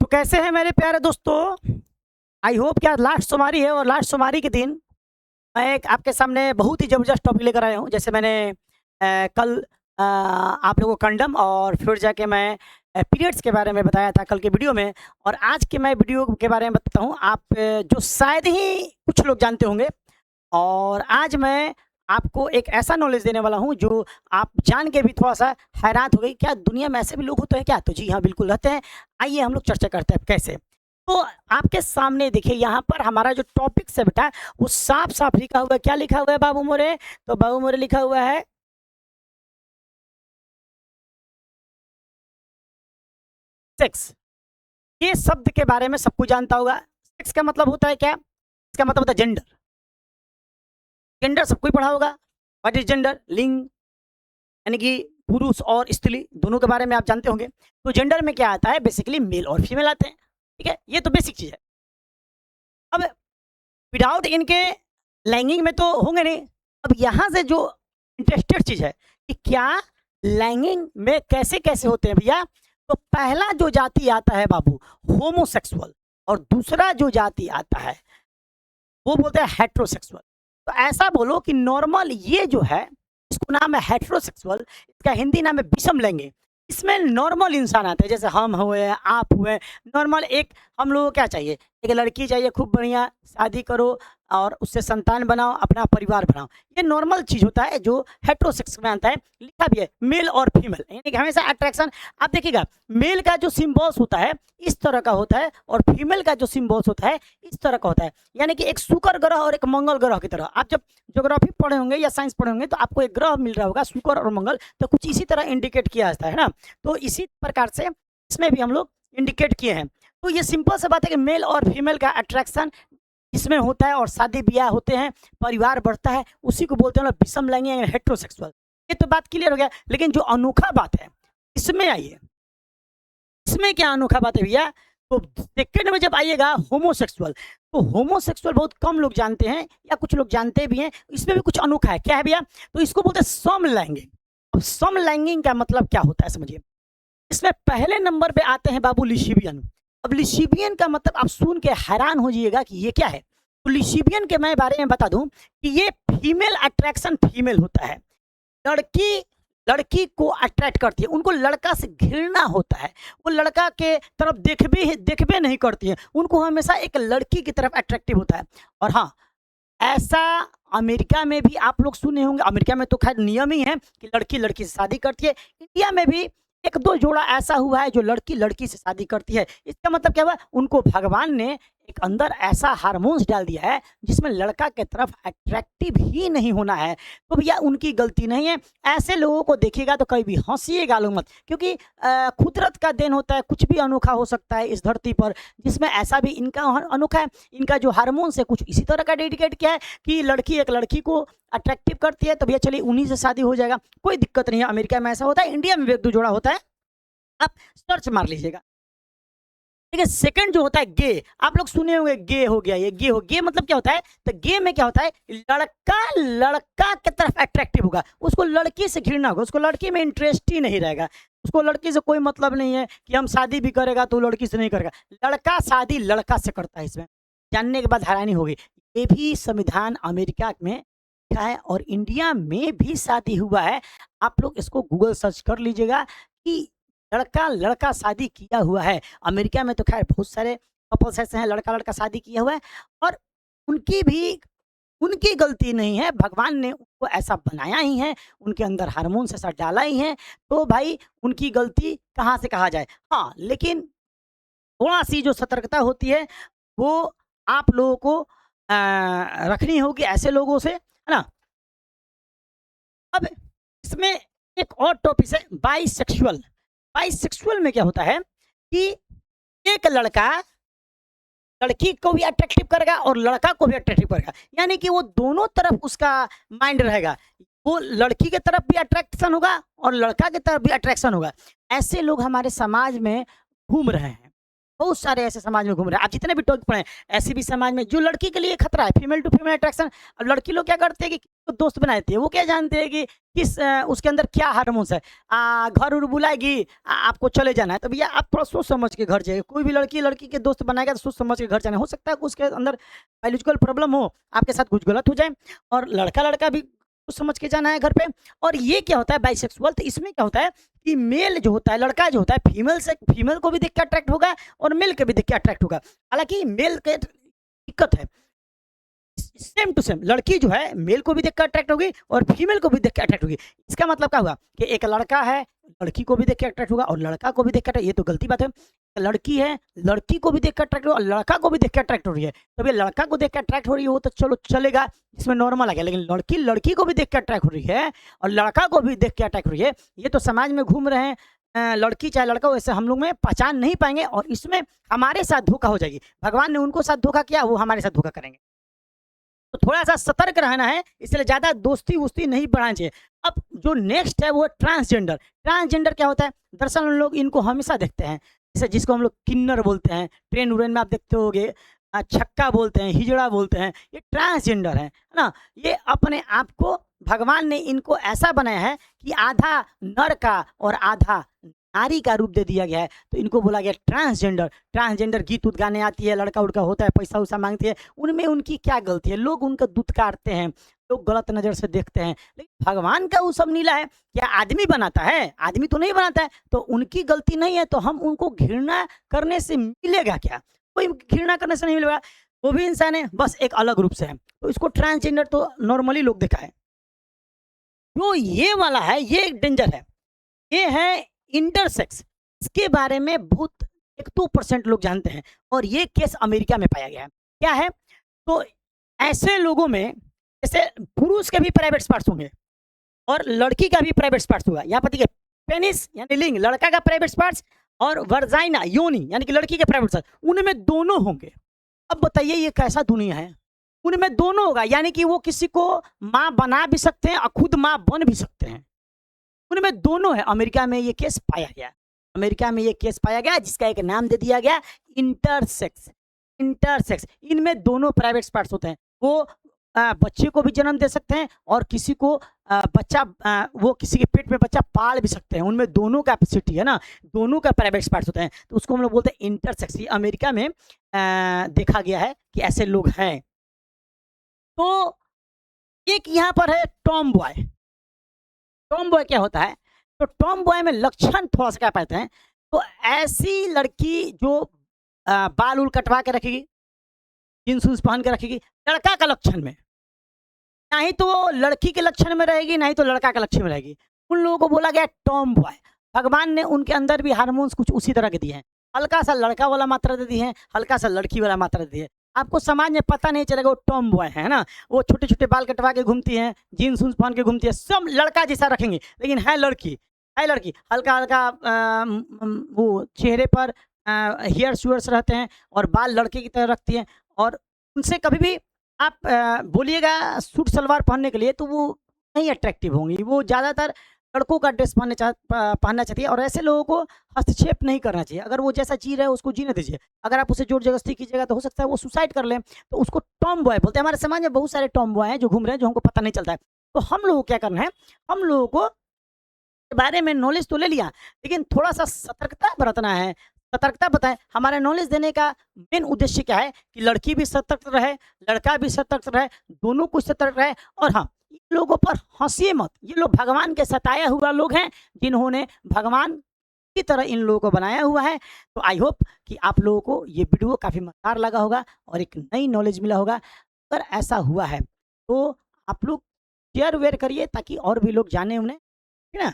तो कैसे हैं मेरे प्यारे दोस्तों? आई होप कि आज लास्ट सोमवारी है और लास्ट सोमवारी के दिन मैं एक आपके सामने बहुत ही ज़बरदस्त टॉपिक लेकर आया हूँ। जैसे मैंने कल आप लोगों को कंडम और फिर जाके मैं पीरियड्स के बारे में बताया था कल के वीडियो में, और आज के मैं वीडियो के बारे में बताता हूँ आप जो शायद ही कुछ लोग जानते होंगे। और आज मैं आपको एक ऐसा नॉलेज देने वाला हूँ जो आप जान के भी थोड़ा-सा हैरान हो गई, क्या दुनिया में ऐसे भी लोग होते हैं क्या? तो जी हाँ, बिल्कुल रहते हैं। आइए हम लोग चर्चा करते हैं कैसे। तो आपके सामने देखिए यहाँ पर हमारा जो टॉपिक्स है बेटा, वो साफ-साफ लिखा हुआ है। क्या लिखा हुआ है बाबू मोरे? तो बाबू मोरे लिखा हुआ है सेक्स। ये शब्द के बारे में सब कोई जानता होगा। सेक्स का मतलब होता है क्या? इसका मतलब होता है जेंडर। जेंडर सब कोई पढ़ा होगा। What is gender? लिंग, यानी कि पुरुष और स्त्री दोनों के बारे में आप जानते होंगे। तो जेंडर में क्या आता है? बेसिकली मेल और फीमेल आते हैं। ठीक है? ये तो बेसिक चीज़ है। अब विदाउट इनके लैंगिंग में तो होंगे नहीं। अब यहाँ से जो इंटरेस्टेड चीज़ है कि क्या लैंगिंग में कैसे-कैसे होते हैं भैया? तो पहला जो जाति आता है बाबू, होमोसेक्सुअल, और दूसरा जो जाति आता है वो बोलते हैं हेटेरोसेक्सुअल। तो ऐसा बोलो कि नॉर्मल ये जो है, इसको नाम है हेटेरोसेक्सुअल, इसका हिंदी नाम है विषम लैंगिक। इसमें नॉर्मल इंसान आते हैं, जैसे हम हुए, आप हुए। नॉर्मल एक हम लोगों को क्या चाहिए? एक लड़की चाहिए खूब बढ़िया, शादी करो और उससे संतान बनाओ, अपना परिवार बनाओ। ये नॉर्मल चीज़ होता है जो हेटेरोसेक्स में आता है। लिखा भी है मेल और फीमेल, यानी कि हमेशा अट्रैक्शन। आप देखिएगा मेल का जो सिंबल्स होता है इस तरह का होता है, और फीमेल का जो सिंबल्स होता है इस तरह का होता है। यानी कि एक शुक्र ग्रह और एक मंगल ग्रह की तरह। आप जब ज्योग्राफी पढ़े होंगे या साइंस पढ़े होंगे तो आपको एक ग्रह मिल रहा होगा शुक्र और मंगल, तो कुछ इसी तरह इंडिकेट किया जाता है ना। तो इसी प्रकार से इसमें भी हम लोग इंडिकेट किए हैं। तो ये सिंपल सा बात है कि मेल और फीमेल का अट्रैक्शन इसमें होता है, और शादी ब्याह होते हैं, परिवार बढ़ता है, उसी को बोलते हैं लोग विषम लैंगिक या हेटेरोसेक्सुअल। ये तो बात क्लियर हो गया। लेकिन जो अनोखा बात है इसमें आइए, इसमें क्या अनोखा बात है भैया? तो सेकंड में जब आइएगा होमोसेक्सुअल, तो होमोसेक्सुअल बहुत कम लोग जानते हैं या कुछ लोग जानते भी हैं। इसमें भी कुछ अनोखा है। क्या है भैया? तो इसको बोलते हैं समलैंगिक। अब समलैंगिक का मतलब क्या होता है समझिए। इसमें पहले नंबर पे आते हैं बाबू लिस्बियन। अब लिस्बियन का मतलब आप सुन के हैरान हो जाइएगा कि ये क्या है। तो लिस्बियन के मैं बारे में बता दूं कि ये फीमेल अट्रैक्शन फीमेल होता है। लड़की लड़की को अट्रैक्ट करती है, उनको लड़का से घृणा होता है, वो लड़का के तरफ देखबे नहीं करती है, उनको हमेशा एक लड़की की तरफ अट्रैक्टिव होता है। और हाँ, ऐसा अमेरिका में भी आप लोग सुने होंगे। अमेरिका में तो खैर नियम ही है कि लड़की लड़की से शादी करती है। इंडिया में भी एक दो जोड़ा ऐसा हुआ है जो लड़की लड़की से शादी करती है। इसका मतलब क्या हुआ? उनको भगवान ने एक अंदर ऐसा हार्मोन्स डाल दिया है जिसमें लड़का के तरफ अट्रैक्टिव ही नहीं होना है। तो भैया उनकी गलती नहीं है। ऐसे लोगों को देखिएगा तो कभी भी हंसिएगा लोग मत, क्योंकि कुदरत का देन होता है, कुछ भी अनोखा हो सकता है इस धरती पर, जिसमें ऐसा भी इनका अनोखा है। इनका जो हार्मोन्स है कुछ इसी तरह का डेडिकेट किया है कि लड़की एक लड़की को अट्रैक्टिव करती है, तो भैया चलिए उन्हीं से शादी हो जाएगा, कोई दिक्कत नहीं है। अमेरिका में ऐसा होता है, इंडिया में भी एक दो जोड़ा होता है, आप सर्च मार लीजिएगा। ठीक है। सेकंड जो होता है गे, आप लोग सुने होंगे गे हो गया, ये गे हो, गे मतलब क्या होता है? तो गे में क्या होता है? लड़का लड़का की तरफ अट्रैक्टिव होगा, उसको लड़की से घृणा होगा, उसको लड़की में इंटरेस्ट ही नहीं रहेगा, उसको लड़की से कोई मतलब नहीं है कि हम शादी भी करेगा तो लड़की से नहीं करेगा। लड़का शादी लड़का से करता है। इसमें जानने के बाद हैरानी होगी, ये भी संविधान अमेरिका में लिखा है और इंडिया में भी शादी हुआ है। आप लोग इसको गूगल सर्च कर लीजिएगा कि लड़का लड़का शादी किया हुआ है। अमेरिका में तो खैर बहुत सारे कपल्स ऐसे हैं लड़का लड़का शादी किया हुआ है, और उनकी भी उनकी गलती नहीं है, भगवान ने उनको ऐसा बनाया ही है, उनके अंदर हार्मोन्स ऐसा डाला ही है। तो भाई उनकी गलती कहाँ से कहा जाए। हाँ, लेकिन थोड़ा सी जो सतर्कता होती है वो आप लोगों को रखनी होगी ऐसे लोगों से, है ना। अब इसमें एक और टॉपिक है बाइसेक्सुअल। बाइसेक्सुअल में क्या होता है कि एक लड़का लड़की को भी अट्रैक्टिव करेगा और लड़का को भी अट्रैक्टिव करेगा, यानी कि वो दोनों तरफ उसका माइंड रहेगा। वो लड़की की तरफ भी अट्रैक्शन होगा और लड़का की तरफ भी अट्रैक्शन होगा। ऐसे लोग हमारे समाज में घूम रहे हैं। बहुत सारे ऐसे समाज में घूम रहे हैं। आप जितने भी टॉपिक पढ़े, ऐसे भी समाज में जो लड़की के लिए खतरा है, फीमेल टू फीमेल अट्रैक्शन। अब लड़की लोग क्या करते हैं कि किसी को दोस्त बनाते हैं, वो क्या जानते हैं कि किस उसके अंदर क्या हार्मोन्स है। घर उर बुलाएगी, आपको चले जाना है, तो भैया आप थोड़ा सोच समझ के घर जाइए। कोई भी लड़की लड़की के दोस्त बनाएगा तो सोच समझ के घर जाना। हो सकता है कि उसके अंदर बायोलॉजिकल प्रॉब्लम हो, आपके साथ कुछ गलत हो जाए, और लड़का लड़का भी सोच समझ के जाना है घर पे। और ये क्या होता है बाइसेक्सुअल, तो इसमें क्या होता है कि मेल जो होता है, लड़का जो होता है, फीमेल को भी देख के अट्रैक्ट होगा और मेल के भी देख के अट्रैक्ट होगा। हालांकि मेल के दिक्कत है, सेम टू सेम लड़की जो है मेल को भी देख कर अट्रैक्ट होगी और फीमेल को भी देख के अट्रैक्ट होगी। इसका मतलब क्या हुआ कि एक लड़का है, लड़की को भी देख के अट्रैक्ट होगा और लड़का को भी देख कर, ये तो गलती बात है। लड़की है, लड़की को भी देख कर अट्रैक्ट होगा और लड़का को भी देख के अट्रैक्ट हो रही है, तो ये लड़का को देख के अट्रैक्ट हो रही है वो तो चलो चलेगा, इसमें नॉर्मल आ गया। लेकिन लड़की लड़की को भी देख के अट्रैक्ट हो रही है और लड़का को भी देख के अट्रैक्ट हो रही है, ये तो समाज में घूम रहे हैं। लड़की चाहे लड़का, वैसे हम लोग में पहचान नहीं पाएंगे और इसमें हमारे साथ धोखा हो जाएगी। भगवान ने उनको साथ धोखा किया, वो हमारे साथ धोखा करेंगे। तो थोड़ा सा सतर्क रहना है, इसलिए ज़्यादा दोस्ती वोस्ती नहीं बढ़ाना चाहिए। अब जो नेक्स्ट है वो है ट्रांसजेंडर। ट्रांसजेंडर क्या होता है? दरअसल हम लोग इनको हमेशा देखते हैं, जैसे जिसको हम लोग किन्नर बोलते हैं, ट्रेन उरेन में आप देखते होगे, छक्का बोलते हैं, हिजड़ा बोलते हैं, ये ट्रांसजेंडर है ना। ये अपने आप को भगवान ने इनको ऐसा बनाया है कि आधा नर का और आधा नारी का रूप दे दिया गया है, तो इनको बोला गया ट्रांसजेंडर। ट्रांसजेंडर गीत उत गाने आती है, लड़का उड़का होता है, पैसा उसा मांगती है, उनमें उनकी क्या गलती है? लोग उनका दुत्कारते हैं, लोग गलत नज़र से देखते हैं, लेकिन भगवान का वो सब नीला है। क्या आदमी बनाता है? आदमी तो नहीं बनाता है, तो उनकी गलती नहीं है, तो हम उनको घृणा करने से मिलेगा क्या? कोई घृणा करने से नहीं मिलेगा, वो भी इंसान है, बस एक अलग रूप से है। तो इसको ट्रांसजेंडर तो नॉर्मली लोग देखा है। जो ये वाला है ये डेंजर है, ये है इंटरसेक्स। इसके बारे में बहुत 1-2% लोग जानते हैं और ये केस अमेरिका में पाया गया है। क्या है? तो ऐसे लोगों में जैसे पुरुष के भी प्राइवेट पार्ट्स होंगे और लड़की का भी प्राइवेट पार्ट्स होगा। यहाँ पर देखिए, पेनिस यानी लिंग लड़का का प्राइवेट पार्ट्स और वर्जाइना योनि यानी कि लड़की के प्राइवेट पार्ट्स, उनमें दोनों होंगे। अब बताइए ये कैसा दुनिया है? उनमें दोनों होगा, यानी कि वो किसी को माँ बना भी सकते हैं और खुद माँ बन भी सकते हैं। उनमें दोनों है। अमेरिका में ये केस पाया गया, अमेरिका में ये केस पाया गया, जिसका एक नाम दे दिया गया इंटरसेक्स। इंटरसेक्स, इनमें दोनों प्राइवेट पार्ट्स होते हैं। वो बच्चे को भी जन्म दे सकते हैं और किसी को वो किसी के पेट में बच्चा पाल भी सकते हैं। उनमें दोनों कैपेसिटी है ना, दोनों का प्राइवेट पार्ट्स होते हैं, तो उसको हम लोग बोलते हैं इंटरसेक्स। ये अमेरिका में देखा गया है कि ऐसे लोग हैं। तो एक यहाँ पर है टॉम बॉय। टॉम बॉय क्या होता है? तो टॉम बॉय में लक्षण थोड़ा सा क्या पाते हैं, तो ऐसी लड़की जो बाल उल कटवा के रखेगी, जींस उन्स पहन के रखेगी, लड़का का लक्षण में, ना ही तो वो लड़की के लक्षण में रहेगी, ना ही तो लड़का के लक्षण में रहेगी। उन लोगों को बोला गया टॉम बॉय। भगवान ने उनके अंदर भी हार्मोन्स कुछ उसी तरह के दिए हैं, हल्का सा लड़का वाला मात्रा दे दी है, हल्का सा लड़की वाला मात्रा दे दी है। आपको समाज में पता नहीं चलेगा वो टॉम बॉय है ना। वो छोटे छोटे बाल कटवा के घूमती हैं, जीन्स उन्स पहन के घूमती है, सब लड़का जैसा रखेंगे, लेकिन है लड़की, है लड़की। हल्का हल्का वो चेहरे पर हेयर शुअर्स रहते हैं और बाल लड़के की तरह रखती हैं। और उनसे कभी भी आप बोलिएगा सूट सलवार पहनने के लिए, तो वो नहीं अट्रैक्टिव होंगी। वो ज़्यादातर लड़कों का ड्रेस पहनना चाहती है और ऐसे लोगों को हस्तक्षेप नहीं करना चाहिए। अगर वो जैसा जी रहा है उसको जीने दीजिए। अगर आप उसे जोर जबरदस्ती कीजिएगा तो हो सकता है वो सुसाइड कर लें, तो उसको टॉम बॉय बोलते हैं। हमारे समाज में बहुत सारे टॉम बॉय हैं जो घूम रहे हैं, जो हमको पता नहीं चलता है। तो हम लोगों को क्या करना है, हम लोगों को के बारे में नॉलेज तो ले लिया, लेकिन थोड़ा सा सतर्कता बरतना है। सतर्कता बताएं, हमारा नॉलेज देने का मेन उद्देश्य क्या है कि लड़की भी सतर्क रहे, लड़का भी सतर्क रहे, दोनों को सतर्क रहे। और हाँ, इन लोगों पर हंसिए मत, ये लोग भगवान के सताया हुआ लोग हैं, जिन्होंने भगवान की तरह इन लोगों को बनाया हुआ है। तो आई होप कि आप लोगों को ये वीडियो काफ़ी मज़ेदार लगा होगा और एक नई नॉलेज मिला होगा। अगर ऐसा हुआ है तो आप लोग शेयर वेयर करिए ताकि और भी लोग जाने उन्हें, ठीक है ना।